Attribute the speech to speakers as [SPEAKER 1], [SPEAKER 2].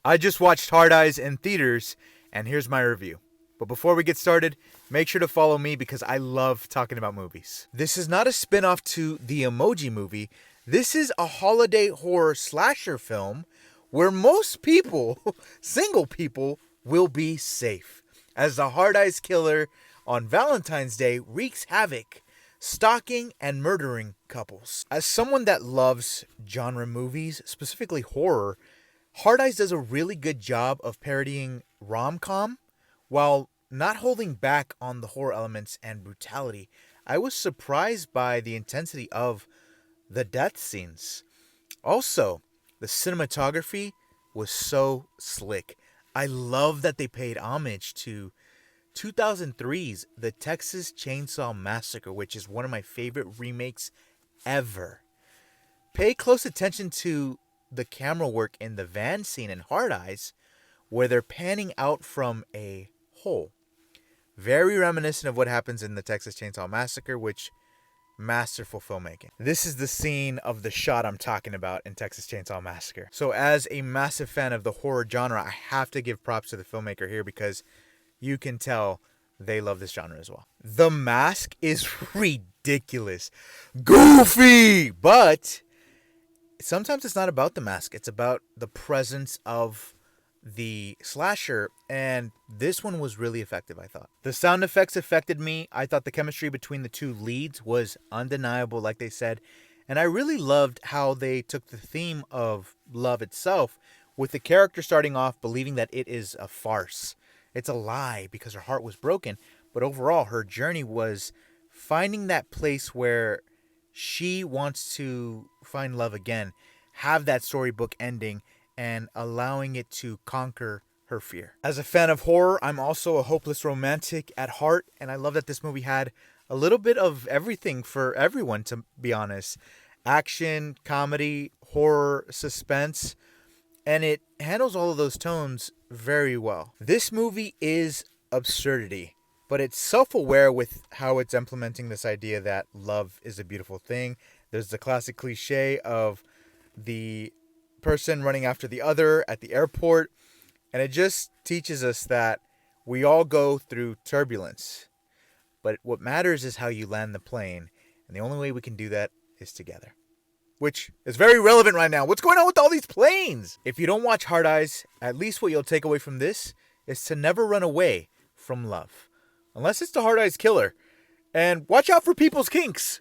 [SPEAKER 1] I just watched Hard Eyes in theaters, and here's my review. But before we get started, make sure to follow me because I love talking about movies. This is not a spin-off to the Emoji Movie. This is a holiday horror slasher film where most people, single people, will be safe. As the Hard Eyes killer on Valentine's Day wreaks havoc, stalking and murdering couples. As someone that loves genre movies, specifically horror, Hard Eyes does a really good job of parodying rom-com while not holding back on the horror elements and brutality. I was surprised by the intensity of the death scenes. Also, the cinematography was so slick. I love that they paid homage to 2003's The Texas Chainsaw Massacre, which is one of my favorite remakes ever. Pay close attention to the camera work in the van scene in Hard Eyes, where they're panning out from a hole. Very reminiscent of what happens in the Texas Chainsaw Massacre, which masterful filmmaking. This is the scene of the shot I'm talking about in Texas Chainsaw Massacre. So as a massive fan of the horror genre, I have to give props to the filmmaker here because you can tell they love this genre as well. The mask is ridiculous. Goofy! But sometimes it's not about the mask. It's about the presence of the slasher, and this one was really effective, I thought. The sound effects affected me. I thought the chemistry between the two leads was undeniable, like they said, and I really loved how they took the theme of love itself, with the character starting off believing that it is a farce. It's a lie because her heart was broken, but overall her journey was finding that place where she wants to find love again, have that storybook ending, and allowing it to conquer her fear. As a fan of horror, I'm also a hopeless romantic at heart, and I love that this movie had a little bit of everything for everyone, to be honest. Action, comedy, horror, suspense, and it handles all of those tones very well. This movie is absurdity, but it's self-aware with how it's implementing this idea that love is a beautiful thing. There's the classic cliche of the person running after the other at the airport, and it just teaches us that we all go through turbulence, but what matters is how you land the plane, and the only way we can do that is together, which is very relevant right now. What's going on with all these planes? If you don't watch Hard Eyes, at least what you'll take away from this is to never run away from love, unless it's the Hard Eyes killer, and watch out for people's kinks.